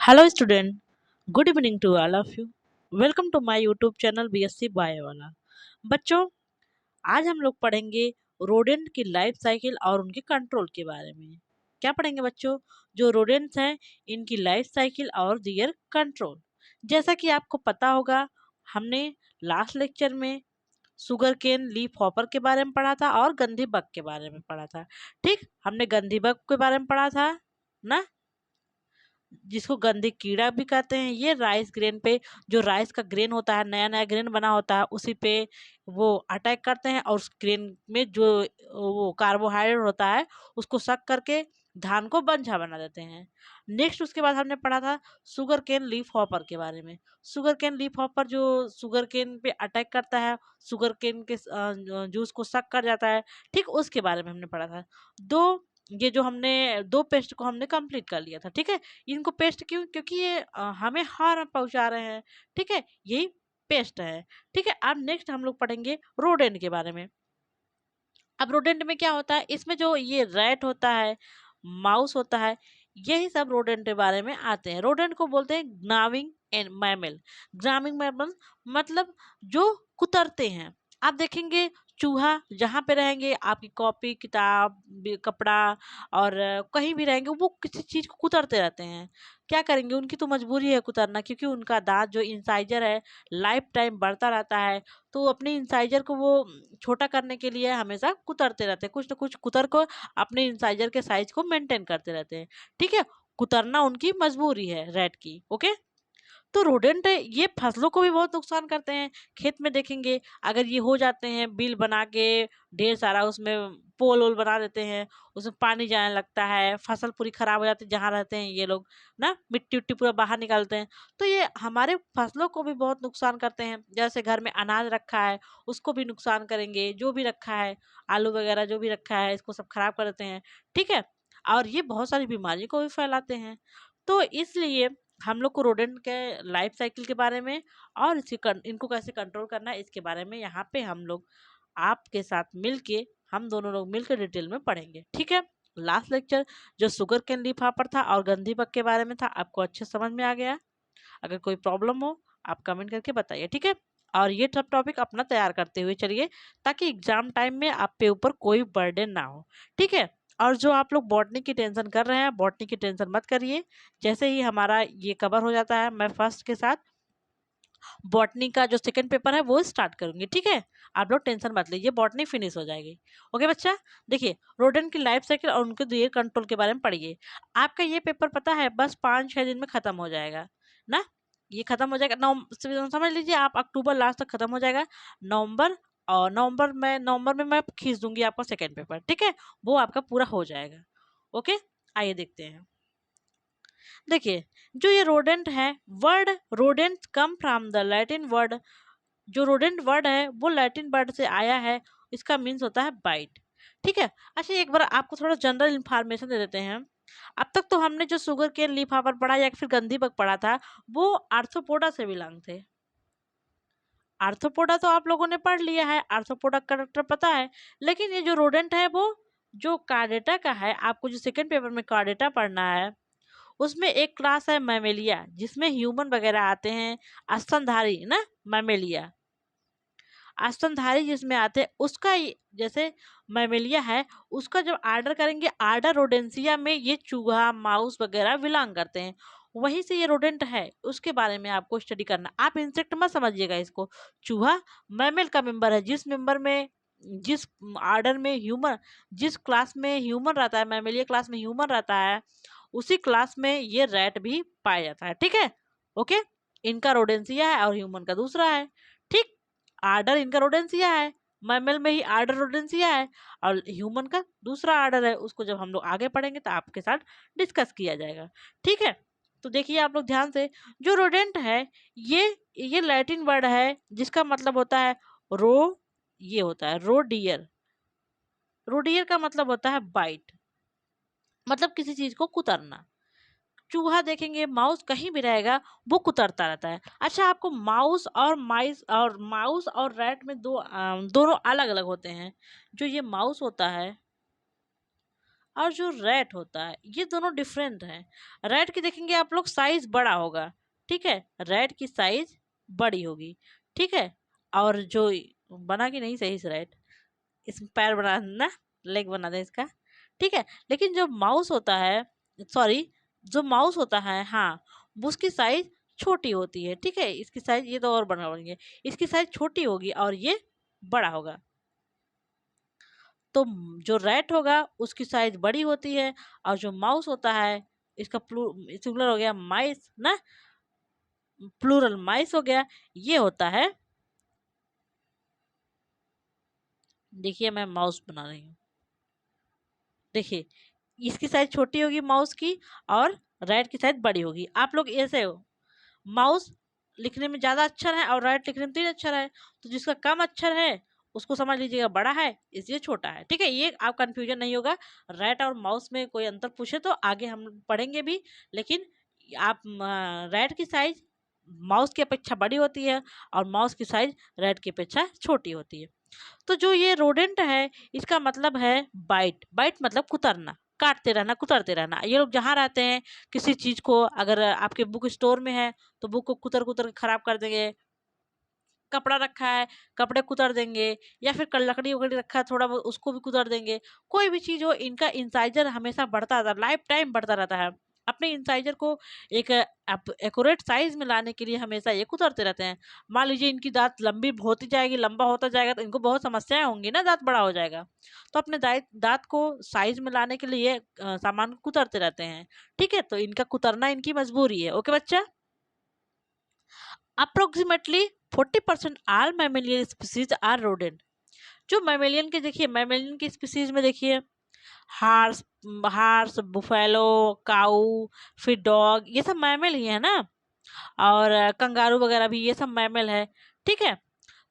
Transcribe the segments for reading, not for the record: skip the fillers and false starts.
Hello student, good evening to all of you. Welcome to my YouTube channel BSc bio वाला। बच्चों, आज हम लोग पढ़ेंगे रोडेंट की लाइफ साइकिल और उनके कंट्रोल के बारे में। क्या पढ़ेंगे बच्चों? जो रोडेंट्स हैं, इनकी लाइफ साइकिल और दियर कंट्रोल। जैसा कि आपको पता होगा, हमने लास्ट लेक्चर में सुगर केन लीफ हॉपर के बारे में पढ़ा था और गंधी बग के बारे में पढ़ा था। ठीक, हमने गंधी बग के बारे में पढ़ा था ना, जिसको गंदे कीड़ा भी कहते हैं। ये राइस ग्रेन पे, जो राइस का ग्रेन होता है, नया नया ग्रेन बना होता है, उसी पे वो अटैक करते हैं और उस ग्रेन में जो वो कार्बोहाइड्रेट होता है उसको सक करके धान को बंझा बना देते हैं। नेक्स्ट उसके बाद हमने पढ़ा था सुगर केन लीफ हॉपर के बारे में। सुगर केन लीफ हॉपर जो सुगर केन पे अटैक करता है, सुगर केन के जूस को सक कर जाता है। ठीक, उसके बारे में हमने पढ़ा था। दो ये जो हमने दो पेस्ट को हमने कंप्लीट कर लिया था। ठीक है, इनको पेस्ट क्यों? क्योंकि ये हमें हार्म पहुंचा रहे हैं। ठीक है, यही पेस्ट है। ठीक है, अब नेक्स्ट हम लोग पढ़ेंगे रोडेंट के बारे में। अब रोडेंट में क्या होता है, इसमें जो ये रैट होता है, माउस होता है, यही सब रोडेंट के बारे में आते हैं। रोडेंट को बोलते हैं ग्नाविंग एंड मैमल। ग्नाविंग मैमल मतलब जो कुतरते हैं। आप देखेंगे चूहा जहाँ पे रहेंगे, आपकी कॉपी किताब कपड़ा और कहीं भी रहेंगे, वो किसी चीज को कुतरते रहते हैं। क्या करेंगे, उनकी तो मजबूरी है कुतरना, क्योंकि उनका दांत जो इंसाइजर है लाइफ टाइम बढ़ता रहता है। तो अपने इंसाइजर को वो छोटा करने के लिए हमेशा कुतरते रहते हैं, कुछ ना कुछ कुतर को अपने इंसाइजर के साइज को मेंटेन करते रहते हैं। ठीक है, कुतरना उनकी मजबूरी है रैट की। ओके, तो रोडेंट ये फसलों को भी बहुत नुकसान करते हैं। खेत में देखेंगे, अगर ये हो जाते हैं बिल बना के ढेर सारा, उसमें पोल वोल बना देते हैं, उसमें पानी जाने लगता है, फसल पूरी खराब हो जाती है जहाँ रहते हैं ये लोग ना, मिट्टी उट्टी पूरा बाहर निकालते हैं। तो ये हमारे फसलों को भी बहुत नुकसान करते हैं। जैसे घर में अनाज रखा है, उसको भी नुकसान करेंगे। जो भी रखा है, आलू वगैरह जो भी रखा है, इसको सब खराब कर देते हैं। ठीक है, और ये बहुत सारी बीमारी को भी फैलाते हैं। तो इसलिए हम लोग को रोडेंट के लाइफ साइकिल के बारे में और इनको कैसे कंट्रोल करना है, इसके बारे में यहाँ पे हम लोग आपके साथ मिलके, हम दोनों लोग मिलकर डिटेल में पढ़ेंगे। ठीक है, लास्ट लेक्चर जो शुगर केन लीफ हॉपर था और गंधी बग के बारे में था, आपको अच्छे समझ में आ गया? अगर कोई प्रॉब्लम हो आप कमेंट करके बताइए। ठीक है, और ये सब टॉपिक अपना तैयार करते हुए चलिए, ताकि एग्जाम टाइम में आप पे ऊपर कोई बर्डन ना हो। ठीक है, और जो आप लोग बॉटनी की टेंशन कर रहे हैं, बॉटनी की टेंशन मत करिए। जैसे ही हमारा ये कवर हो जाता है, मैं फर्स्ट के साथ बॉटनी का जो सेकंड पेपर है वो स्टार्ट करूंगी। ठीक है, आप लोग टेंशन मत लीजिए, बॉटनी फिनिश हो जाएगी। ओके बच्चा, देखिए रोडेंट की लाइफ साइकिल और उनके दिए कंट्रोल के बारे में पढ़िए। आपका ये पेपर पता है बस 5-6 दिन में खत्म हो जाएगा ना। ये खत्म हो जाएगा समझ लीजिए, आप अक्टूबर लास्ट तक खत्म हो जाएगा। नवंबर, और नवंबर में मैं खींच दूंगी आपका सेकेंड पेपर। ठीक है, वो आपका पूरा हो जाएगा। ओके, आइए देखते हैं। देखिए, जो ये रोडेंट है, word rodent come from the Latin word. जो रोडेंट वर्ड है वो लैटिन वर्ड से आया है। इसका मीन्स होता है बाइट। ठीक है, अच्छा एक बार आपको थोड़ा जनरल इंफॉर्मेशन दे देते हैं। अब तक तो हमने जो शुगर केन लीफ हॉपर पढ़ा या फिर गंधी बग पढ़ा था, वो आर्थ्रोपोडा से बिलोंग थे। आर्थ्रोपोडा तो आप लोगों ने पढ़ लिया है, आर्थ्रोपोडा का कैरेक्टर पता है। लेकिन ये जो रोडेंट है वो जो कार्डेटा का है, आपको जो सेकंड पेपर में कार्डेटा पढ़ना है, उसमें एक क्लास है मैमेलिया, जिसमें ह्यूमन वगैरह आते हैं। स्तनधारी ना, मैमेलिया स्तनधारी जिसमें आते हैं, उसका जैसे मैमेलिया है, उसका जब आर्डर करेंगे, आर्डर रोडेंसिया में ये चूहा माउस वगैरह बिलोंग करते हैं। वहीं से ये रोडेंट है, उसके बारे में आपको स्टडी करना। आप इंसेक्ट मत समझिएगा इसको। चूहा मैमेल का मेंबर है, जिस आर्डर में ह्यूमन, जिस क्लास में ह्यूमन रहता है, मैमेलिया क्लास में ह्यूमन रहता है, उसी क्लास में ये रैट भी पाया जाता है। ठीक है, ओके, इनका रोडेंसिया है और ह्यूमन का दूसरा है। ठीक, आर्डर इनका रोडेंसिया है, मैमल में ही आर्डर रोडेंसिया है, और ह्यूमन का दूसरा आर्डर है। उसको जब हम लोग आगे पढ़ेंगे तो आपके साथ डिस्कस किया जाएगा। ठीक है, तो देखिए आप लोग ध्यान से, जो रोडेंट है, ये ये लैटिन वर्ड है जिसका मतलब होता है रो। ये होता है रोडियर। रोडियर का मतलब होता है बाइट, मतलब किसी चीज को कुतरना। चूहा देखेंगे, माउस कहीं भी रहेगा, वो कुतरता रहता है। अच्छा, आपको माउस और रैट में दोनों अलग अलग होते हैं। जो ये माउस होता है, और जो रैट होता है ये दोनों डिफरेंट है। रैट की देखेंगे आप लोग साइज बड़ा होगा, ठीक है, रैट की साइज बड़ी होगी, ठीक है। और जो बना कि नहीं सही से रैट, इसमें पैर बना ना, लेग बना दे इसका, ठीक है। लेकिन जो माउस होता है, सॉरी, जो माउस होता है, हाँ, वो उसकी साइज छोटी होती है, ठीक है। इसकी साइज, ये तो और बना बनेंगे, इसकी साइज छोटी होगी और ये बड़ा होगा। तो जो रैट होगा उसकी साइज बड़ी होती है, और जो माउस होता है, इसका सिंगुलर हो गया माइस ना, प्लूरल माइस हो गया, ये होता है। देखिए मैं माउस बना रही हूँ, देखिए इसकी साइज छोटी होगी माउस की, और रैट की साइज बड़ी होगी। आप लोग ऐसे हो, माउस लिखने में ज़्यादा अक्षर है और राइट लिखने में 3 अक्षर है, तो जिसका कम अक्षर है उसको समझ लीजिएगा बड़ा है, इसलिए छोटा है, ठीक है। ये आप कंफ्यूजन नहीं होगा। राइट और माउस में कोई अंतर पूछे तो आगे हम पढ़ेंगे भी, लेकिन आप राइट की साइज माउस की अपेक्षा बड़ी होती है और माउस की साइज राइट की अपेक्षा छोटी होती है। तो जो ये रोडेंट है, इसका मतलब है बाइट। बाइट मतलब कुतरना, काटते रहना, कुतरते रहना। ये लोग जहाँ रहते हैं, किसी चीज को अगर आपके बुक स्टोर में है तो बुक को कुतर कुतर के खराब कर देंगे। कपड़ा रखा है, कपड़े कुतर देंगे, या फिर लकड़ी वकड़ी रखा है थोड़ा बहुत, उसको भी कुतर देंगे। कोई भी चीज हो, इनका इंसाइजर हमेशा बढ़ता रहता है, लाइफ टाइम बढ़ता रहता है। अपने इंसाइजर को एक एक्यूरेट साइज में लाने के लिए हमेशा ये कुतरते रहते हैं। मान लीजिए इनकी दांत लंबी होती जाएगी, लंबा होता जाएगा, तो इनको बहुत समस्याएं होंगी ना, दांत बड़ा हो जाएगा। तो अपने दांत को साइज में लाने के लिए ये सामान को कुतरते रहते हैं, ठीक है। तो इनका कुतरना इनकी मजबूरी है। ओके बच्चा। Approximately 40% all mammalian species are rodent. जो मैमेलियन के देखिए, मैमेलियन की स्पीसीज में देखिए, हार्स हार्स बुफेलो, काऊ, फिर डॉग, ये सब मैमल ही है ना। और कंगारू वगैरह भी, ये सब मैमल है, ठीक है।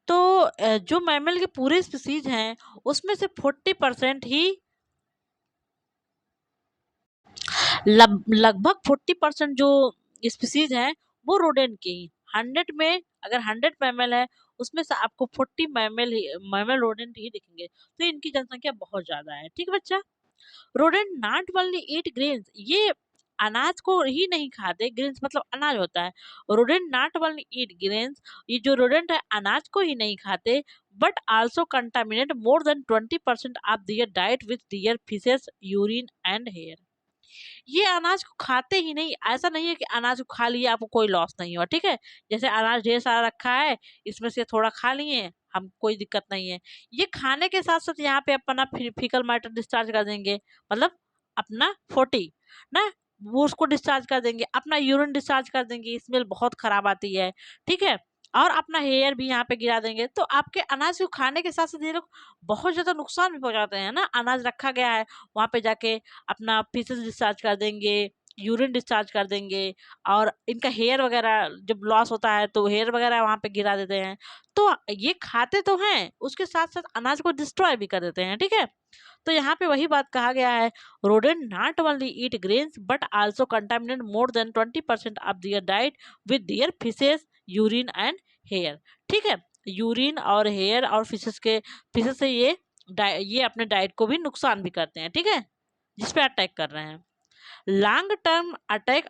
तो जो मैमल के पूरे स्पीसीज हैं उसमें से 40% ही, लगभग 40% जो स्पीसीज हैं वो रोडेंट के ही। 100 में अगर 100 मैमल है, उसमें से आपको 40 मैमल रोडेंट ही दिखेंगे। तो इनकी जनसंख्या बहुत ज्यादा है, ठीक है बच्चा। Rodent not only eat grains, ये अनाज को ही नहीं खाते, ग्रेन्स मतलब अनाज होता है। Rodent not only eat grains, ये जो रोडेंट है अनाज को ही नहीं खाते, but also contaminate more than 20% of their diet with their faeces urine and hair. ये अनाज को खाते ही नहीं, ऐसा नहीं है कि अनाज को खा लिए आपको कोई लॉस नहीं हुआ, ठीक है। जैसे अनाज ढेर सारा रखा है, इसमें से थोड़ा खा लिए हम, कोई दिक्कत नहीं है। ये खाने के साथ साथ यहाँ पे अपना फीकल मैटर डिस्चार्ज कर देंगे, मतलब अपना 40 ना, वो उसको डिस्चार्ज कर देंगे, अपना यूरिन डिस्चार्ज कर देंगे, स्मेल बहुत खराब आती है, ठीक है। और अपना हेयर भी यहाँ पे गिरा देंगे। तो आपके अनाज को खाने के साथ साथ ये लोग बहुत ज्यादा नुकसान भी पहुंचाते हैं ना। अनाज रखा गया है, वहां पे जाके अपना फीसेस डिस्चार्ज कर देंगे, यूरिन डिस्चार्ज कर देंगे, और इनका हेयर वगैरह जब लॉस होता है तो हेयर वगैरह वहां पे गिरा देते हैं। तो ये खाते तो हैं, उसके साथ साथ अनाज को डिस्ट्रॉय भी कर देते हैं, ठीक है। तो यहाँ पे वही बात कहा गया है, rodent not only eat grains but also contaminate more than 20% of their diet with their faeces urine and hair, ठीक है। यूरिन और हेयर और फिशेस से ये अपने डाइट को भी नुकसान भी करते हैं, ठीक है, जिस पे अटैक कर रहे हैं। Long term attack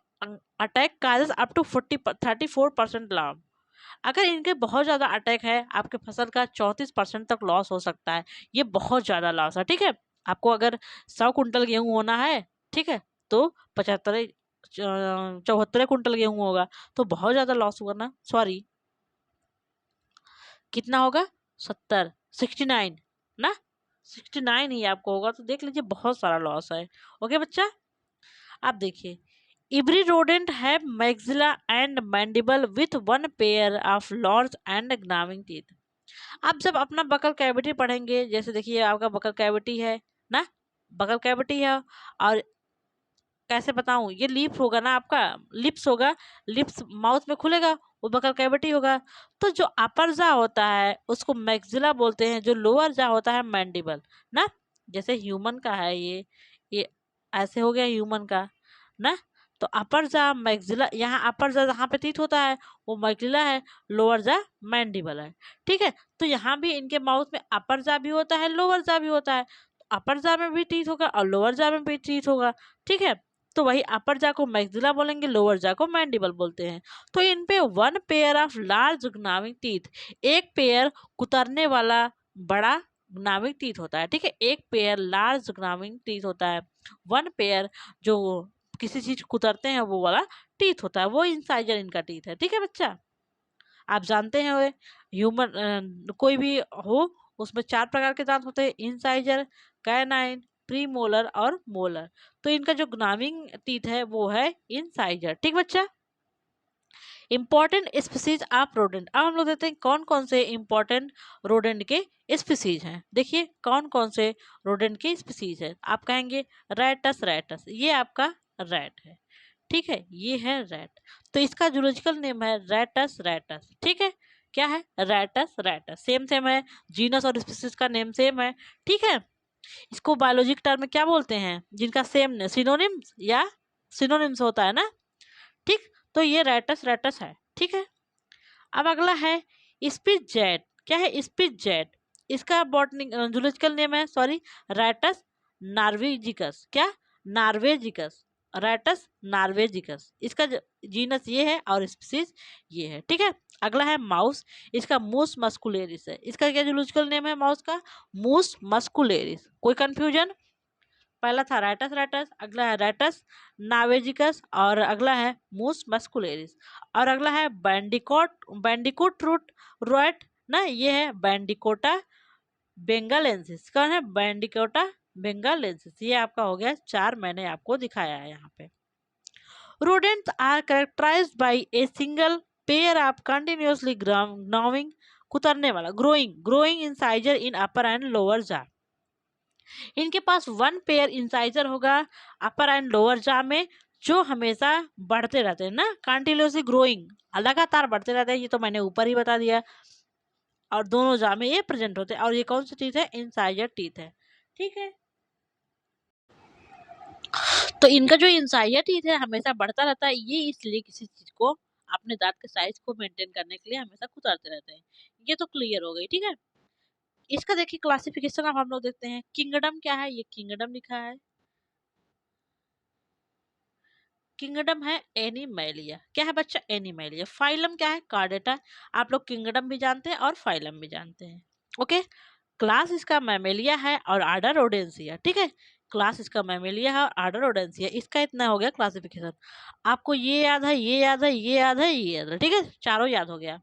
attack causes up to 34% loss. अगर इनके बहुत ज़्यादा अटैक है, आपके फसल का 34% तक लॉस हो सकता है। ये बहुत ज़्यादा लॉस है, ठीक है। आपको अगर 100 कुंटल गेहूं होना है, ठीक है, तो 74 कुंटल गेहूं होगा, तो बहुत ज़्यादा लॉस होगा ना, सॉरी, कितना होगा, 69 ना, 69 ही आपको होगा। तो देख लीजिए बहुत सारा लॉस है। ओके बच्चा। आप देखिए, every rodent have maxilla and mandible with one pair of claws and gnawing teeth। आप जब अपना बकल कैविटी पढ़ेंगे, जैसे देखिए आपका बकल कैविटी है ना, बकल कैविटी है, और कैसे बताऊं, ये लिप होगा ना आपका, लिप्स होगा, लिप्स माउथ में खुलेगा, वो बकल कैविटी होगा। तो जो अपर जा होता है उसको मैक्सिला बोलते हैं, जो लोअर जा होता है मैंडिबल ना। जैसे ह्यूमन का है ये ऐसे हो गया ह्यूमन का ना। तो अपर जा मैक्सिला, यहाँ अपर जा जहाँ पे टीथ होता है वो मैक्सिला है, लोअर जा मैंडिबल है, ठीक है। तो यहाँ भी इनके माउथ में अपर जा भी होता है, लोअर जा भी होता है। अपर जा में भी टीथ होगा और लोअर जा में भी टीथ होगा, ठीक है। तो वही अपर जा को मैक्सिला बोलेंगे, लोअर जा को मैंडिबल बोलते हैं। तो इन पे one pair of large gnawing teeth, एक पेयर कुतरने वाला बड़ा ग्नाविंग टीथ होता है, ठीक है। एक पेयर लार्ज ग्नाविंग टीथ होता है, वन पेयर जो किसी चीज कुतरते हैं वो वाला टीथ होता है, वो इंसाइजर इनका टीथ है, ठीक है बच्चा। आप जानते हैं ह्यूमन कोई भी हो उसमें 4 प्रकार के दांत होते हैं, इंसाइजर, कैनाइन, प्रीमोलर और मोलर। तो इनका जो ग्नाविंग टीथ है वो है इंसाइजर, ठीक बच्चा। इंपॉर्टेंट स्पीसीज ऑफ रोडेंट, अब हम लोग देखते हैं कौन कौन से इंपॉर्टेंट रोडेंट के स्पीसीज हैं। देखिए कौन कौन से रोडेंट के स्पीसीज है। आप कहेंगे रैटस, रैटस ये आपका रैट है, ठीक है, ये है रैट। तो इसका जूलॉजिकल नेम है रैटस रैटस, ठीक है। क्या है? रैटस रैटस, सेम सेम है, जीनस और स्पीसीज का नेम सेम है, ठीक है। इसको बायोलॉजिक टर्म में क्या बोलते हैं? जिनका सेम सिनोनिम्स या सिनोनिम्स होता है ना, ठीक। तो ये रैटस रैटस है, ठीक है। अब अगला है स्पीच जेट। क्या है? स्पीच जेट, इसका बॉटनिक जूलॉजिकल नेम है, सॉरी, रैटस नार्वेजिकस। क्या? नार्वेजिकस, रैटस नार्वेजिकस, इसका जीनस ये है और स्पीसीज ये है, ठीक है। अगला है माउस, इसका मूस मस्कुलेरिस है। इसका क्या जूलॉजिकल नेम है माउस का? मूस मस्कुलेरिस। कोई कंफ्यूजन? पहला था रैटस रैटस, अगला है रैटस नावेजिकस और अगला है मूस मस्कुलेरिस। और अगला है बैंडिकोट, बैंडिकोट रूट रोएट ना, ये है बैंडिकोटा बेंगालेंसिस। कौन है? बैंडिकोटा बेंगालेंसिस। ये आपका हो गया 4, मैंने आपको दिखाया है यहाँ पे। Rodents are characterized by a single pair of continuously growing, कुतरने वाला, growing growing incisor in upper and lower jaw. इनके पास वन पेयर इंसाइजर होगा अपर एंड लोअर जा में, जो हमेशा बढ़ते रहते हैं ना, कंटिन्यूअसली ग्रोइंग, लगातार बढ़ते रहते हैं, ये तो मैंने ऊपर ही बता दिया। और दोनों जा में ये प्रेजेंट होते हैं। और ये कौन सी टीथ है? इंसाइजर टीथ है, ठीक है। तो इनका जो इंसाइजर टीथ है हमेशा बढ़ता रहता है, ये इसलिए किसी चीज को अपने दांत के साइज को मेंटेन करने के लिए हमेशा कुतरते रहते हैं। ये तो क्लियर हो गई, ठीक है। इसका देखिए क्लासिफिकेशन अब हम लोग देखते हैं। किंगडम क्या है? ये किंगडम लिखा है, किंगडम है एनिमैलिया। क्या है बच्चा? एनिमैलिया। फाइलम क्या है? कार्डेटा। आप लोग किंगडम भी जानते हैं और फाइलम भी जानते हैं, ओके। क्लास इसका मैमेलिया है और आर्डर रोडेंसिया, ठीक है। क्लास इसका मैमेलिया है और आर्डर रोडेंसिया। इसका इतना हो गया क्लासिफिकेशन। आपको ये याद है, ये याद है, ये याद है, ये याद है, ठीक है, चारों याद हो गया।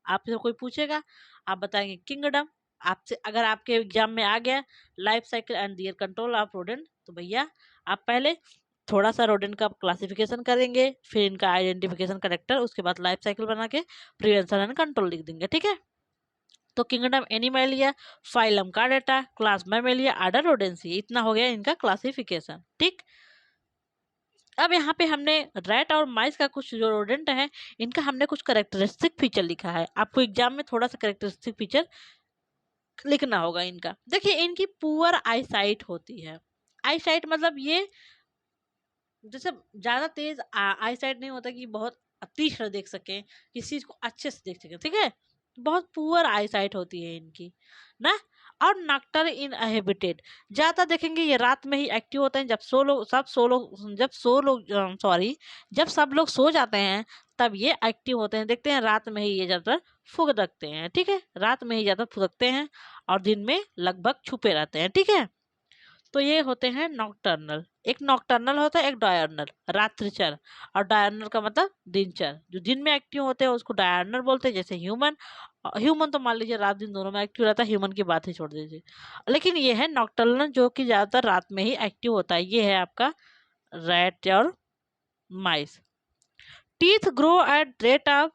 आपसे कोई पूछेगा आप बताएंगे किंगडम। आपसे अगर आपके एग्जाम में आ गया life cycle and their control of rodent, तो भैया आप पहले थोड़ा सा रोडेंट का क्लासिफिकेशन करेंगे, फिर इनका आइडेंटिफिकेशन करेक्टर, उसके बाद लाइफ साइकिल बना के प्रिवेंशन एंड कंट्रोल लिख देंगे, ठीक है। तो kingdom Animalia, phylum Chordata, class Mammalia, order Rodentia, इतना हो गया इनका क्लासिफिकेशन, ठीक। अब यहाँ पे हमने रैट और माइस का कुछ जो रोडेंट है इनका हमने कुछ करेक्टरिस्टिक फीचर लिखा है। आपको एग्जाम में थोड़ा सा करेक्टरिस्टिक फीचर लिखना होगा इनका। देखिए इनकी पुअर आई साइट होती है। आई साइट मतलब ये जैसे ज्यादा तेज आई साइट नहीं होता कि बहुत तीक्ष्ण देख सके, किसी चीज को अच्छे से देख सके, ठीक है। बहुत पुअर आई साइट होती है इनकी ना। और नॉक्टर इन हैबिटेट, ज्यादा देखेंगे ये रात में ही एक्टिव होते हैं। जब सब लोग सो जाते हैं तब ये एक्टिव होते हैं। देखते हैं रात में ही ये ज्यादातर फुदकते हैं, ठीक है, रात में ही ज्यादा फुदकते हैं और दिन में लगभग छुपे रहते हैं, ठीक है। तो ये होते हैं नॉकटर्नल। एक नॉकटर्नल होता है, एक डायर्नल, रात्रिचर। और डायर्नल का मतलब दिनचर। जो दिन में एक्टिव होते हैं उसको डायर्नल बोलते हैं, जैसे ह्यूमन। ह्यूमन तो मान लीजिए रात दिन दोनों में एक्टिव रहता है, ह्यूमन की बात ही छोड़ दीजिए। लेकिन ये है नॉकटर्नल जो कि ज्यादातर रात में ही एक्टिव होता है, ये है आपका रैट और mice. Teeth grow at rate of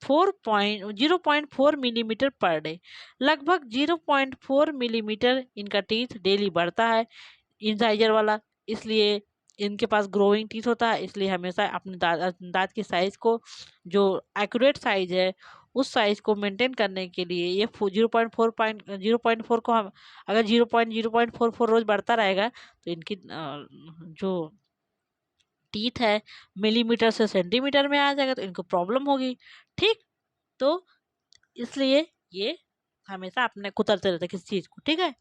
0.4 millimetre per day, लगभग 0.4 मिलीमीटर इनका टीथ डेली बढ़ता है, इंसाइजर वाला। इसलिए इनके पास ग्रोइंग टीथ होता है, इसलिए हमेशा अपने दांत की साइज को, जो एक्यूरेट साइज है उस साइज को मेंटेन करने के लिए ये 0.4 को हम अगर 0.044 रोज बढ़ता रहेगा तो इनकी जो टीथ है मिलीमीटर से सेंटीमीटर में आ जाएगा, तो इनको प्रॉब्लम होगी, ठीक। तो इसलिए ये हमेशा अपने कुतरते रहते हैं किसी चीज को, ठीक है।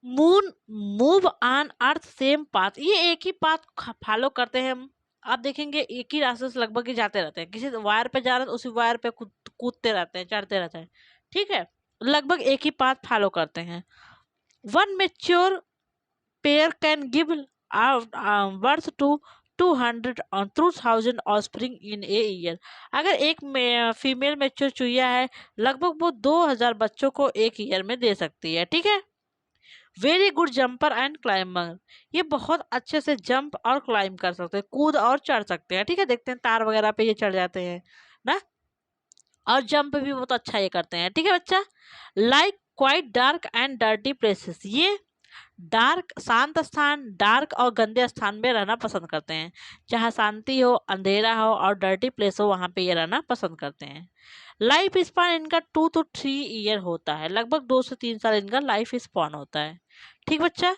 Moon move on earth same path, ये एक ही पाथ फॉलो करते हैं हम। आप देखेंगे एक ही रास्ते से लगभग ही जाते रहते हैं, किसी वायर पे जा रहे हैं तो उसी वायर पे कूदते रहते हैं, चढ़ते रहते हैं, ठीक है, लगभग एक ही पाथ फॉलो करते हैं। One mature pair can give birth to 200 और 2000 ऑस्प्रिंग इन ए ईयर। अगर एक फीमेल मेच्योर चुहिया है, लगभग वो 2000 बच्चों को एक ईयर में दे सकती है, ठीक है। Very good jumper and climber, ये बहुत अच्छे से जंप और क्लाइंब कर सकते हैं, कूद और चढ़ सकते हैं, ठीक है। देखते हैं तार वगैरह पे ये चढ़ जाते हैं ना, और जंप भी बहुत अच्छा ये करते हैं, ठीक है बच्चा। Like quite dark and dirty places, ये डार्क शांत स्थान, डार्क और गंदे स्थान में रहना पसंद करते हैं। जहाँ शांति हो, अंधेरा हो और डर्टी प्लेस हो, वहाँ पे ये रहना पसंद करते हैं। लाइफ स्पान इनका 2 to 3 ईयर होता है, लगभग 2 से 3 साल इनका लाइफ स्पान होता है, ठीक बच्चा।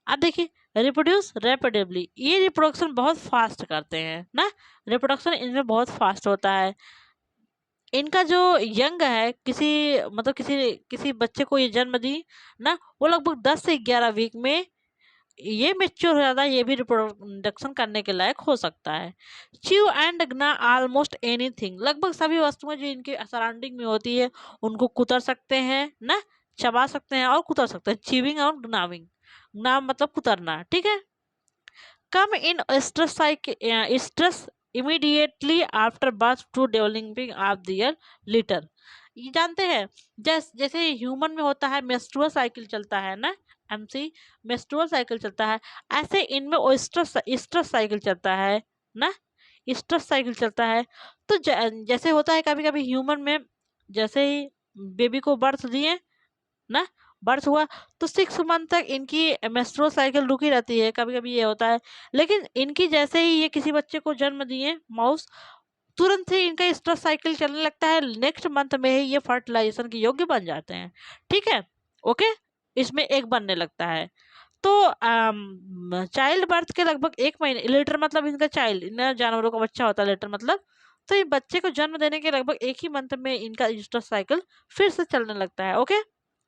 अब देखिए रिप्रोड्यूस रैपिडली, ये रिप्रोडक्शन बहुत फास्ट करते हैं ना, रिप्रोडक्शन इनमें बहुत फास्ट होता है। इनका जो यंग है, किसी मतलब किसी किसी बच्चे को ये जन्म दी ना, वो लगभग 10 से 11 वीक में ये मेच्योर हो जाता है, ये भी रिप्रोडक्शन करने के लायक हो सकता है। च्यू एंड गना ऑलमोस्ट एनीथिंग, लगभग सभी वस्तुएं जो इनके सराउंडिंग में होती है उनको कुतर सकते हैं ना, चबा सकते हैं और कुतर सकते हैं। च्यूइंग और ग्नाविंग, ग्नाव मतलब कुतरना, ठीक है। Come in stress immediately after birth to developing of their litter, ये जानते हैं जैसे ह्यूमन में होता है मेंस्ट्रुअल साइकिल चलता है ना, एमसी मेंस्ट्रुअल साइकिल चलता है, ऐसे इनमें ओस्ट्रस स्ट्रेस साइकिल चलता है ना, स्ट्रेस साइकिल चलता है। तो जैसे होता है कभी कभी ह्यूमन में, जैसे ही बेबी को बर्थ दिए ना, बर्थ हुआ तो 6 मंथ तक इनकी मेंस्ट्रुअल साइकिल रुकी रहती है, कभी कभी ये होता है। लेकिन इनकी जैसे ही ये किसी बच्चे को जन्म दिए माउस, तुरंत ही इनका स्ट्रेस साइकिल चलने लगता है, नेक्स्ट मंथ में ही ये फर्टिलाइजेशन के योग्य बन जाते हैं, ठीक है। ओके, इसमें एक बनने लगता है। तो चाइल्ड बर्थ के लगभग 1 महीने, लिटर मतलब इनका चाइल्ड, इन जानवरों का बच्चा होता है लिटर मतलब, तो ये बच्चे को जन्म देने के लगभग एक ही मंथ में इनका स्ट्रेस साइकिल फिर से चलने लगता है, okay.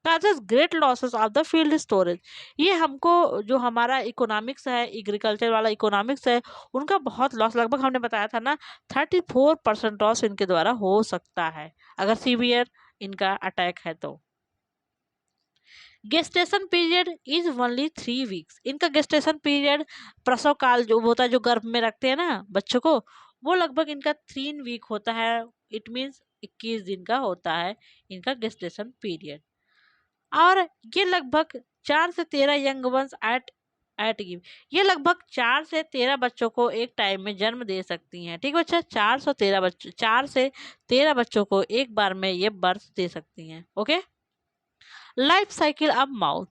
causes great losses of the field storage, ये हमको जो हमारा इकोनॉमिक्स है, एग्रीकल्चर वाला इकोनॉमिक्स है, उनका बहुत लॉस, लगभग हमने बताया था ना 34% लॉस इनके द्वारा हो सकता है अगर सीवियर इनका अटैक है तो। Gestation period is only 3 weeks, इनका गेस्टेशन पीरियड, प्रसव काल जो होता है, जो गर्भ में रखते हैं ना बच्चों को, वो लगभग इनका 3 वीक होता है, इट मीन्स 21 दिन का होता है इनका गेस्टेशन पीरियड। और ये लगभग 4 से 13 young ones at at give, ये लगभग 4 से 13 बच्चों को एक टाइम में जन्म दे सकती हैं, ठीक है बच्चा। 4 से 13 बच्चों को एक बार में ये बर्थ दे सकती हैं, okay. Life cycle of mouth,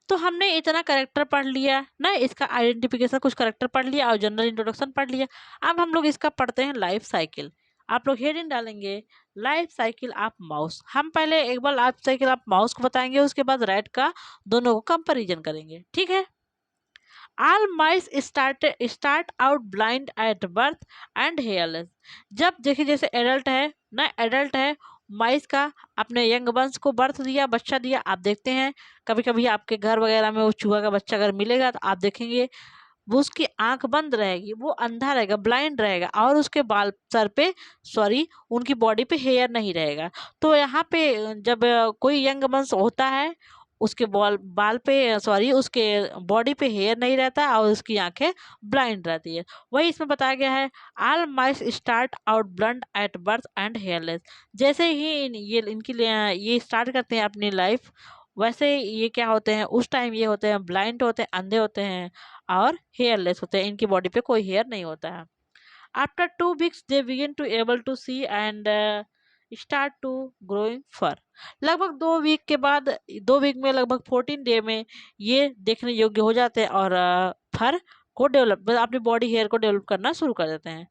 तो हमने इतना करेक्टर पढ़ लिया ना, इसका आइडेंटिफिकेशन कुछ करेक्टर पढ़ लिया और जनरल इंट्रोडक्शन पढ़ लिया। अब हम लोग इसका पढ़ते हैं लाइफ साइकिल। आप लोग हेडिंग डालेंगे लाइफ साइकिल ऑफ माउस, हम पहले एक बार लाइफ साइकिल ऑफ माउस को बताएंगे, उसके बाद रैट का दोनों को कंपैरिजन करेंगे, ठीक है। All mice start out blind at birth and hairless, जब देखिए जैसे एडल्ट है ना, एडल्ट है माइस का, अपने यंग वंश को बर्थ दिया, बच्चा दिया। आप देखते हैं कभी कभी आपके घर वगैरह में वो चूहा का बच्चा अगर मिलेगा तो आप देखेंगे वो उसकी आंख बंद रहेगी, वो अंधा रहेगा, ब्लाइंड रहेगा, और उसके बाल सर पे, सॉरी उनकी बॉडी पे हेयर नहीं रहेगा। तो यहाँ पे जब कोई यंग वंश होता है, उसके बाल बाल पे, सॉरी उसके बॉडी पे हेयर नहीं रहता और उसकी आंखें ब्लाइंड रहती है। वही इसमें बताया गया है, all mice start out blunt at birth and hairless, जैसे ही ये इनकी ये स्टार्ट करते हैं अपनी लाइफ, वैसे ये क्या होते हैं उस टाइम, ये होते हैं ब्लाइंड होते हैं, अंधे होते हैं और हेयरलेस होते हैं, इनकी बॉडी पे कोई हेयर नहीं होता है। After 2 weeks they begin to able to see and start to growing fur, लगभग 2 वीक के बाद, 2 वीक में लगभग 14 डे में ये देखने योग्य हो जाते हैं और फर को डेवलप, मतलब अपनी बॉडी हेयर को डेवलप करना शुरू कर देते हैं।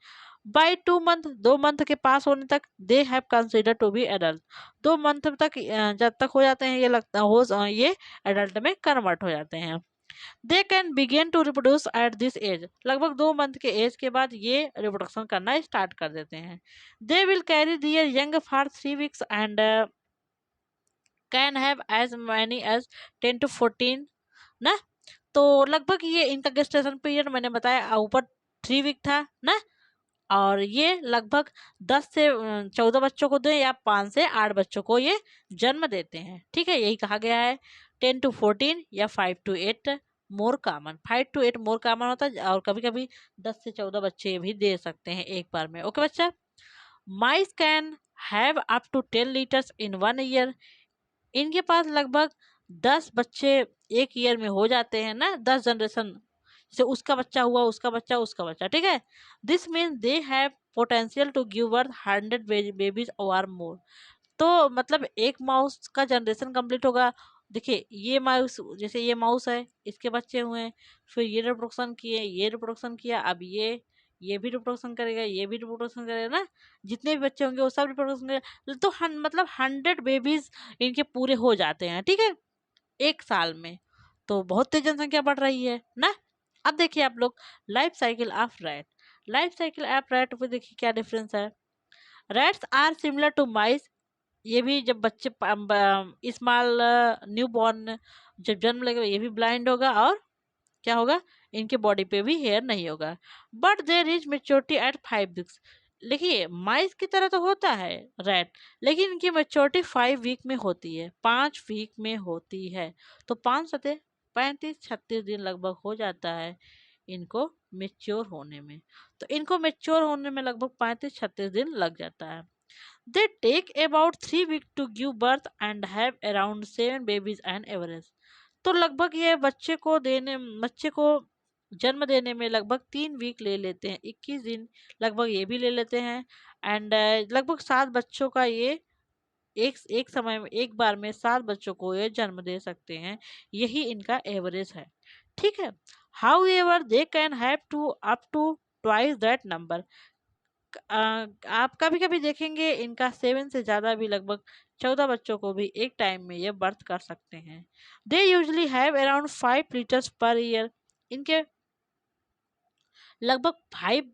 बाई 2 मंथ, 2 मंथ के पास होने तक they have consider to be adult, 2 month तक जब तक हो जाते हैं ये लगता हो ये एडल्ट में कन्वर्ट हो जाते हैं। They can begin to reproduce at this age, लगभग 2 मंथ के एज के बाद ये रिप्रोडक्शन करना स्टार्ट कर देते हैं। They will carry their young for 3 weeks and can have as many as 10 to 14 ना। तो लगभग ये इनका गेस्टेशन पीरियड मैंने बताया ऊपर 3 वीक था ना। और ये लगभग 10 से 14 बच्चों को दें या 5 से 8 बच्चों को ये जन्म देते हैं। ठीक है, यही कहा गया है। 10 to 14 या 5 to 8 more common, 5 to 8 more common होता है, और कभी कभी 10 से 14 बच्चे भी दे सकते हैं एक बार में। ओके बच्चा। Mice can have up to 10 litters in 1 year. इनके पास लगभग 10 बच्चे एक ईयर में हो जाते हैं ना, 10 जनरेशन से, उसका बच्चा हुआ, उसका बच्चा, उसका बच्चा। ठीक है, this means they have potential to give birth 100 babies और मोर। तो मतलब एक माउस का जनरेशन कंप्लीट होगा। देखिए ये माउस, जैसे ये माउस है, इसके बच्चे हुए, फिर ये रिप्रोडक्शन किए, ये रिप्रोडक्शन किया, अब ये भी रिप्रोडक्शन करेगा, ये भी रिप्रोडक्शन करेगा ना। जितने भी बच्चे होंगे वो सब रिप्रोडक्शन करेगा, तो मतलब 100 बेबीज इनके पूरे हो जाते हैं। ठीक है, एक साल में। तो बहुत तेज जनसंख्या बढ़ रही है ना। अब देखिए आप लोग life cycle of rat. Life cycle of rat पे देखिए क्या डिफरेंस है। Rats are similar to mice. ये भी जब बच्चे स्मॉल न्यू बॉर्न जब जन्म लेगा, ये भी ब्लाइंड होगा, और क्या होगा, इनके बॉडी पे भी हेयर नहीं होगा। But there is maturity at 5 weeks. देखिए माइस की तरह तो होता है रैट, लेकिन इनकी मेच्योरिटी 5 वीक में होती है, 5 वीक में होती है। तो 5 सते 35 36 दिन लगभग हो जाता है इनको मेच्योर होने में। तो इनको मेच्योर होने में लगभग 35 36 दिन लग जाता है। They take about 3 week to give birth and have around 7 babies an average. तो लगभग ये बच्चे को जन्म देने में लगभग 3 वीक ले लेते हैं, 21 दिन लगभग ये भी ले लेते हैं। एंड लगभग 7 बच्चों का ये एक एक समय में, एक बार में 7 बच्चों को ये जन्म दे सकते हैं। यही इनका एवरेज है। ठीक है, however they can have to up to twice that number. आप कभी कभी देखेंगे इनका 7 से ज़्यादा भी, लगभग 14 बच्चों को भी एक टाइम में ये बर्थ कर सकते हैं। They usually have around 5 litters per year. इनके लगभग 5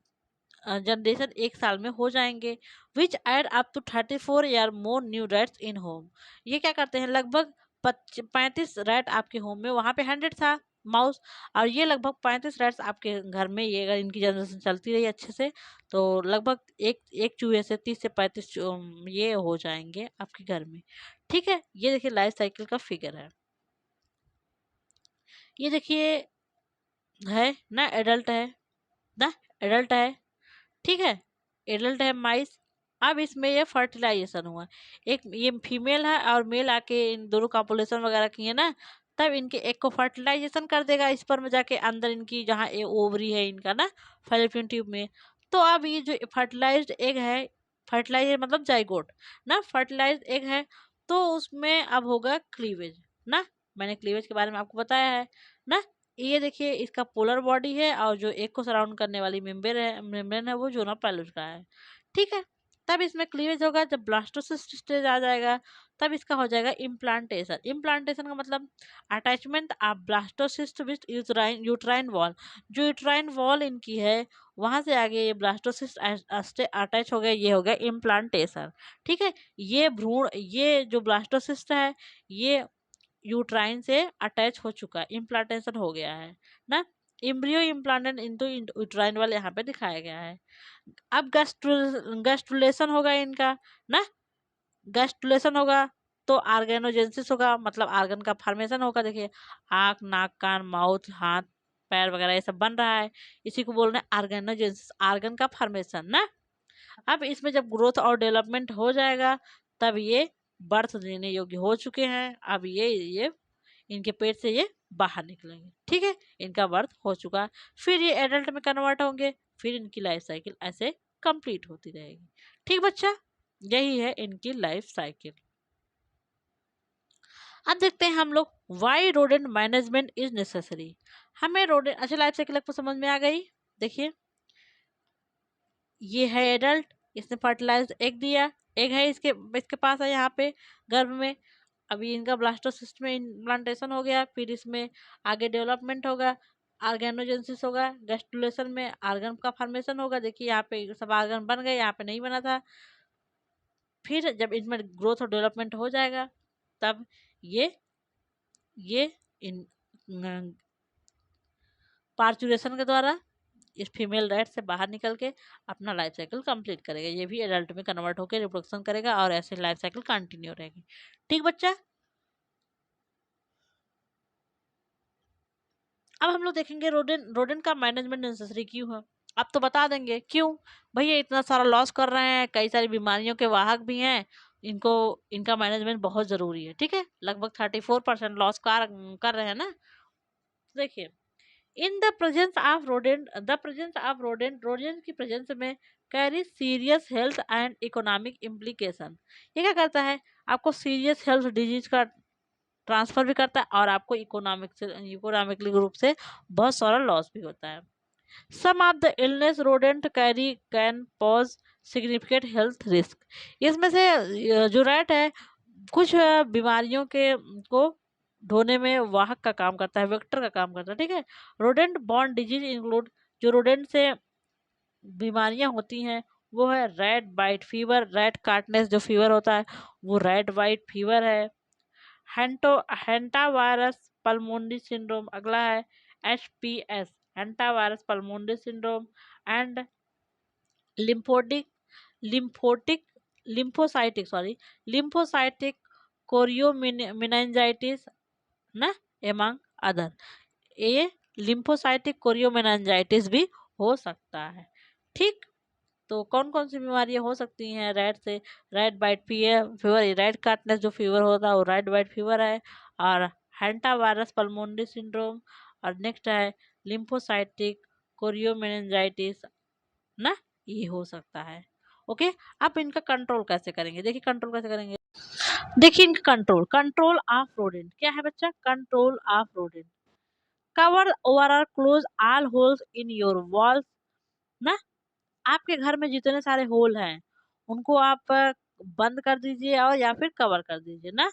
जनरेशन एक साल में हो जाएंगे। Which add up to 34 more new rats in home. ये क्या करते हैं, लगभग 35 रैट आपके होम में, वहाँ पे 100 था माउस, और ये लगभग 35 रैट्स आपके घर में, ये अगर इनकी जनरेशन चलती रही अच्छे से, तो लगभग एक एक चूहे से 30 से 35 ये हो जाएंगे आपके घर में। ठीक है, ये देखिए लाइफ साइकिल का फिगर है। ये देखिए है ना, एडल्ट है ना, एडल्ट है। ठीक है, एडल्ट है माइस। अब इसमें ये फर्टिलाइजेशन हुआ, एक ये फीमेल है और मेल आके इन दोनों कॉपुलेशन वगैरह किए ना, तब इनके एक को फर्टिलाइजेशन कर देगा स्पर्म में जाके अंदर इनकी, जहाँ ये ओवरी है इनका ना, फैलोपियन ट्यूब में। तो अब ये जो फर्टिलाइज्ड एग है, फर्टिलाइज मतलब जाइगोट ना, फर्टिलाइज्ड एग है, तो उसमें अब होगा क्लीवेज ना। मैंने क्लीवेज के बारे में आपको बताया है ना। ये देखिए इसका पोलर बॉडी है, और जो एक को सराउंड करने वाली मेम्ब्रेन है वो जोना पैलुस का है। ठीक है, तब इसमें क्लीवेज होगा। जब ब्लास्टोसिस्ट स्टेज आ जाएगा, तब इसका हो जाएगा इम्प्लांटेशन। इम्प्लांटेशन का मतलब attachment of blastocyst with uterine uterine wall. जो यूट्राइन वॉल इनकी है, वहां से आगे ये ब्लास्टोसिस्ट अटैच हो गया, ये हो गया इम्प्लांटेशन। ठीक है, ये भ्रूण, ये जो ब्लास्टोसिस्ट है, ये यूट्राइन से अटैच हो चुका है, इम्प्लांटेशन हो गया है ना। इम्ब्रियो इम्प्लांटेड इनटू यूट्राइन वाले यहाँ पे दिखाया गया है। अब गैस्ट्रुलेशन होगा इनका ना। गैस्ट्रुलेशन होगा तो ऑर्गेनोजेनेसिस होगा, मतलब ऑर्गन का फॉर्मेशन होगा। देखिए आँख, नाक, कान, माउथ, हाथ, पैर वगैरह ये सब बन रहा है, इसी को बोल रहे हैं ऑर्गेनोजेनेसिस, ऑर्गन का फॉर्मेशन ना। अब इसमें जब ग्रोथ और डेवलपमेंट हो जाएगा, तब ये बर्थ देने योग्य हो चुके हैं। अब ये इनके पेट से ये बाहर निकलेंगे। ठीक है, इनका बर्थ हो चुका है, फिर ये एडल्ट में कन्वर्ट होंगे, फिर इनकी लाइफ साइकिल ऐसे कंप्लीट होती रहेगी। ठीक बच्चा, यही है इनकी लाइफ साइकिल। अब देखते हैं हम लोग why rodent management is necessary. हमें रोडेंट, अच्छा लाइफ साइकिल आपको समझ में आ गई। देखिए ये है एडल्ट, इसने फर्टिलाइज्ड एग दिया, एग है इसके इसके पास है यहाँ पे गर्भ में। अभी इनका ब्लास्टोसिस्ट में इम्प्लांटेशन हो गया, फिर इसमें आगे डेवलपमेंट होगा, ऑर्गेनोजेनेसिस होगा, गैस्ट्रुलेशन में आर्गन का फॉर्मेशन होगा। देखिए यहाँ पे सब आर्गन बन गए, यहाँ पे नहीं बना था। फिर जब इसमें ग्रोथ और डेवलपमेंट हो जाएगा, तब ये इन पार्चुरेशन के द्वारा इस फीमेल रैट से बाहर निकल के अपना लाइफ साइकिल कंप्लीट करेगा। ये भी एडल्ट में कन्वर्ट होकर रिप्रोडक्शन करेगा और ऐसे लाइफ साइकिल कंटिन्यू रहेगी। ठीक बच्चा। अब हम लोग देखेंगे रोडेंट का मैनेजमेंट नेसेसरी क्यों है। अब तो बता देंगे क्यों। भैया इतना सारा लॉस कर रहे हैं, कई सारी बीमारियों के वाहक भी हैं, इनका मैनेजमेंट बहुत जरूरी है। ठीक है, लगभग 34% लॉस कर रहे हैं ना। देखिए, in the presence of rodent की प्रेजेंस में carry serious health and economic implication. ये क्या करता है, आपको सीरियस हेल्थ डिजीज का ट्रांसफर भी करता है और आपको इकोनॉमिकली रूप से बहुत सारा लॉस भी होता है। Some of the illness rodent carry can cause significant health risk. इसमें से जो रैट है कुछ बीमारियों के को ढोने में वाहक का काम करता है, वेक्टर का काम करता है। ठीक है, रोडेंट बॉर्न डिजीज इंक्लूड, जो रोडेंट से बीमारियां होती हैं वो है रेड वाइट फीवर, रेड कार्टनेस जो फीवर होता है वो रेड वाइट फीवर है। हेंटावायरस पल्मोनरी सिंड्रोम अगला है, HPS hantavirus pulmonary syndrome and lymphatic lymphatic lymphocytic choriomeningitis ना, एमंग अदर। ये लिम्फोसाइटिक कोरियोमेनिंजाइटिस भी हो सकता है। ठीक, तो कौन कौन सी बीमारियां हो सकती हैं रेड से। रेड वाइट फीवर, रेड कार्टनेस जो फीवर होता है वो रेड वाइट फीवर है, और हैंटा वायरस पल्मोनरी सिंड्रोम, और नेक्स्ट है लिम्फोसाइटिक कोरियोमेनिंजाइटिस ना, ये हो सकता है। ओके, आप इनका कंट्रोल कैसे करेंगे, देखिए कंट्रोल कैसे करेंगे। देखिए इनका कंट्रोल ऑफ रोडेंट क्या है बच्चा। Control of rodent, cover overall close all holes in your walls ना। आपके घर में जितने सारे होल हैं उनको आप बंद कर दीजिए और या फिर कवर कर दीजिए ना।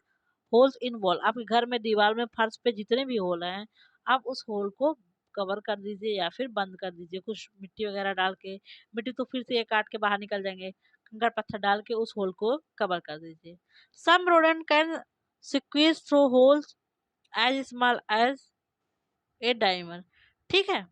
होल्स इन वॉल, आपके घर में दीवार में फर्श पे जितने भी होल हैं आप उस होल को कवर कर दीजिए या फिर बंद कर दीजिए। कुछ मिट्टी वगैरह डाल के, मिट्टी तो फिर से ये काट के बाहर निकल जाएंगे, कंकड़ पत्थर डाल के उस होल को कवर कर दीजिए। Some rodent can squeeze through holes as small as a diamond. ठीक है,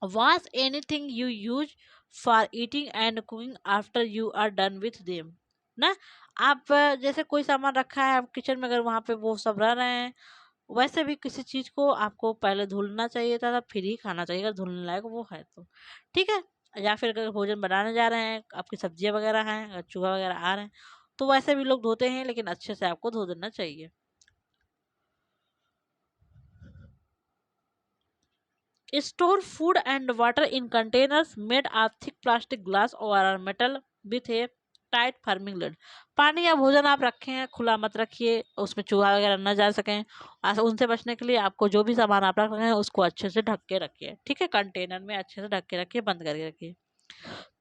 wash anything you use for eating and cooking after you are done with them ना। आप जैसे कोई सामान रखा है आप किचन में, अगर वहां पे वो सब रह रहे हैं, वैसे भी किसी चीज को आपको पहले धुलना चाहिए था, फिर ही खाना चाहिए अगर धुलने लायक वो है तो। ठीक है, या फिर अगर भोजन बनाने जा रहे हैं, आपकी सब्जियां वगैरह हैं, अगर चूहा वगैरह आ रहे हैं तो वैसे भी लोग धोते हैं, लेकिन अच्छे से आपको धो देना चाहिए। Store food and water in containers made of thick plastic, glass or metal with a tight fitting lid. पानी या भोजन आप रखें हैं खुला मत रखिए, उसमें चूहा वगैरह न जा सकें। उनसे बचने के लिए आपको जो भी सामान आप रख रहे हैं उसको अच्छे से ढक के रखिए। ठीक है, कंटेनर में अच्छे से ढक के रखिए, बंद करके रखिए।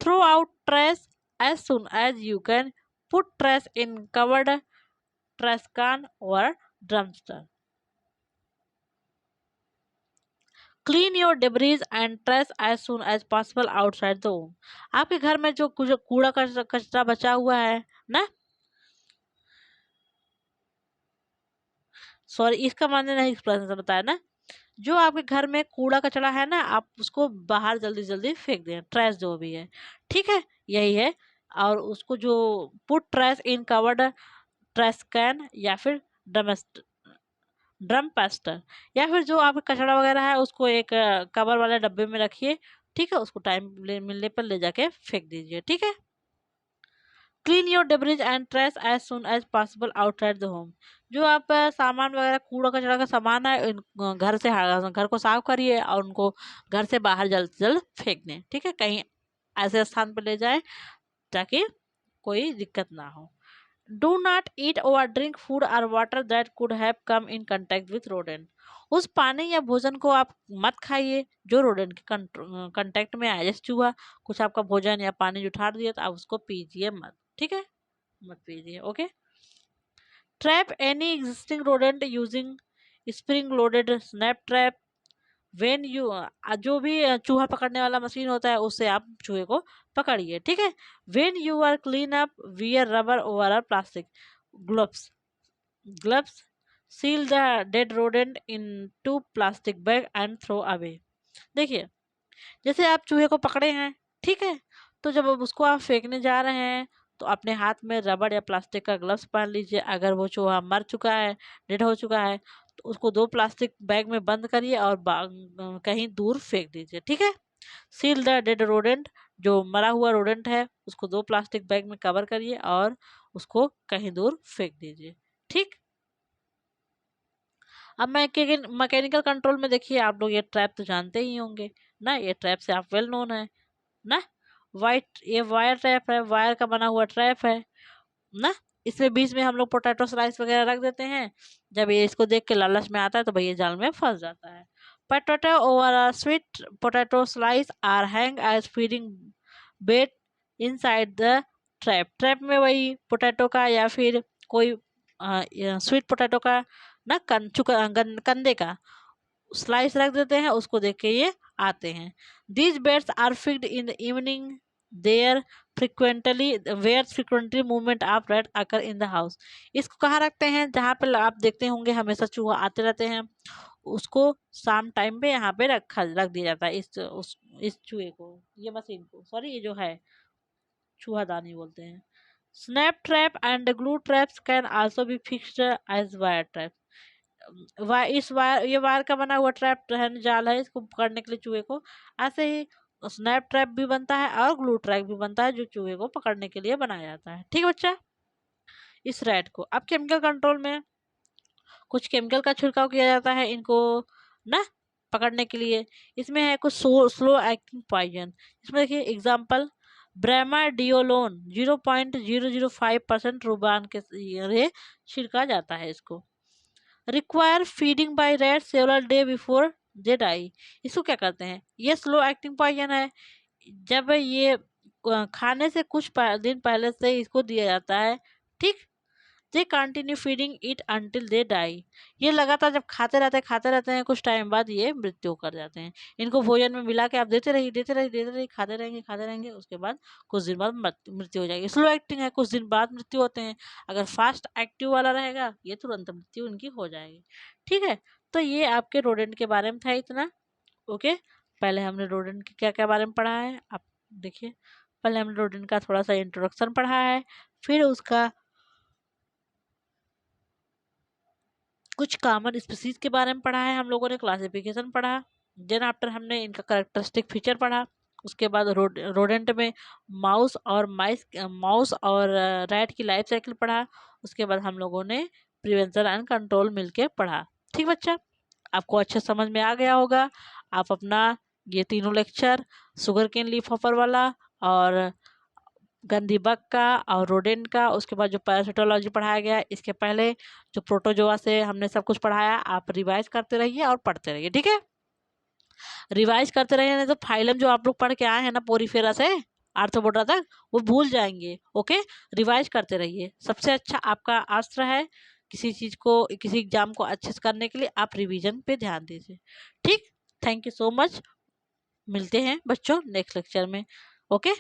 Throw out trash as soon as you can, put trash in covered trash can और dumpster. Clean your debris and trash as soon as possible outside the home. आपके घर में जो कूड़ा कचरा बचा हुआ है ना, सॉरी इसका मैंने नहीं एक्सप्लेनेशन बताया ना। जो आपके घर में कूड़ा कचरा है ना, आप उसको बाहर जल्दी जल्दी फेंक दें, ट्रेश जो भी है। ठीक है, यही है। और उसको जो put trash in covered trash can या फिर ड्रम पेस्टर, या फिर जो आपका कचरा वगैरह है उसको एक कवर वाले डब्बे में रखिए। ठीक है, उसको टाइम मिलने पर ले जाके फेंक दीजिए। ठीक है, clean your debris and trash as soon as possible outside the home. जो आप सामान वगैरह कूड़ा कचरा का सामान है घर से घर को साफ करिए और उनको घर से बाहर जल्द से जल्द फेंक दें। ठीक है, कहीं ऐसे स्थान पर ले जाए ताकि कोई दिक्कत ना हो। Do not eat or drink food or water that could have come in contact with rodent. उस पानी या भोजन को आप मत खाइए जो रोडेंट के कांटेक्ट में आए। जैसे चूहा कुछ आपका भोजन या पानी उठा दिया तो आप उसको पीजिए मत। ठीक है, मत पीजिए। Okay, trap any existing rodent using spring loaded snap trap when you, जो भी चूहा पकड़ने वाला मशीन होता है उससे आप चूहे को पकड़िए। ठीक है, when you are clean up wear rubber over plastic. gloves. Gloves seal the dead rodent into plastic bag and throw away. देखिए, जैसे आप चूहे को पकड़े हैं, ठीक है, तो जब अब उसको आप फेंकने जा रहे हैं तो अपने हाथ में रबड़ या प्लास्टिक का ग्लव्स पहन लीजिए। अगर वो चूहा मर चुका है, डेड हो चुका है, तो उसको 2 प्लास्टिक बैग में बंद करिए और कहीं दूर फेंक दीजिए, ठीक है। सील द डेड रोडेंट, जो मरा हुआ रोडेंट है उसको 2 प्लास्टिक बैग में कवर करिए और उसको कहीं दूर फेंक दीजिए, ठीक। अब मैकेनिकल कंट्रोल में देखिए, आप लोग ये ट्रैप तो जानते ही होंगे ना, ये ट्रैप से आप वेल नोन है ना। ये वायर ट्रैप है, वायर का बना हुआ ट्रैप है ना। इसमें बीच में हम लोग पोटैटो स्लाइस वगैरह रख देते हैं। जब ये इसको देख के लालच में आता है तो भैया जाल में फंस जाता है। Potato over a sweet potato slice or hang as feeding bait inside the trap. Trap में वही पोटैटो का या फिर कोई स्वीट पोटैटो का ना कंदे का स्लाइस रख देते हैं, उसको देख के ये आते हैं। These baits are fixed in the evening there frequently where frequently movement of rat occur in the house. इसको कहाँ रखते हैं, जहाँ पे आप देखते होंगे हमेशा चूहा आते रहते हैं, उसको शाम टाइम पे यहाँ पे रख दिया जाता है। इस चूहे को, ये मशीन को, सॉरी ये जो है चूहादानी बोलते हैं। Snap trap and glue traps can also be fixed as wire trap. इस वायर, ये वायर का बना हुआ ट्रैप रहन जाल है इसको पकड़ने के लिए चूहे को। ऐसे ही स्नैप ट्रैप भी बनता है और ग्लू ट्रैप भी बनता है जो चूहे को पकड़ने के लिए बनाया जाता है, ठीक है बच्चा। इस रैट को अब केमिकल कंट्रोल में कुछ केमिकल का छिड़काव किया जाता है इनको ना पकड़ने के लिए। इसमें है कुछ स्लो एक्टिंग पॉइजन। इसमें देखिए एग्जाम्पल, ब्रेमाडियोलोन 0.005% रुबान के ये छिड़का जाता है इसको। Require feeding by rat several day before they die. इसको क्या करते हैं, ये स्लो एक्टिंग पॉइजन है। जब ये खाने से कुछ दिन पहले से इसको दिया जाता है, ठीक। They continue feeding it until they die. ये लगातार जब खाते रहते हैं कुछ टाइम बाद ये मृत्यु कर जाते हैं। इनको भोजन में मिला के आप देते रहिए, खाते रहेंगे, उसके बाद कुछ दिन बाद मृत्यु हो जाएगी। स्लो एक्टिंग है, कुछ दिन बाद मृत्यु होते हैं। अगर फास्ट एक्टिव वाला रहेगा ये तुरंत मृत्यु इनकी हो जाएगी, ठीक है। तो ये आपके रोडेंट के बारे में था इतना, ओके। पहले हमने रोडेंट के क्या क्या बारे में पढ़ा है आप देखिए। पहले हमने रोडेंट का थोड़ा सा इंट्रोडक्शन पढ़ा है, फिर उसका कुछ कॉमन स्पीसीज के बारे में पढ़ा है हम लोगों ने, क्लासिफिकेशन पढ़ा। देन आफ्टर हमने इनका करेक्टरिस्टिक फीचर पढ़ा। उसके बाद रोडेंट में माउस और रैट की लाइफ साइकिल पढ़ा। उसके बाद हम लोगों ने प्रिवेंशन एंड कंट्रोल मिलके पढ़ा, ठीक बच्चा। आपको अच्छे समझ में आ गया होगा। आप अपना ये तीनों lecture, sugar cane leaf hopper वाला और गंदी बग का और रोडेंट का, उसके बाद जो पैरासिटोलॉजी पढ़ाया गया, इसके पहले जो प्रोटोजोआ से हमने सब कुछ पढ़ाया, आप रिवाइज करते रहिए और पढ़ते रहिए, ठीक है। रिवाइज करते रहिए, नहीं तो फाइलम जो आप लोग पढ़ के आए हैं ना पोरीफेरा से आर्थ्रोपोडा तक, वो भूल जाएंगे, ओके। रिवाइज करते रहिए, सबसे अच्छा आपका अस्त्र है किसी चीज़ को, किसी एग्जाम को अच्छे से करने के लिए आप रिवीजन पे ध्यान दीजिए, ठीक। Thank you so much. मिलते हैं बच्चों नेक्स्ट लेक्चर में, ओके।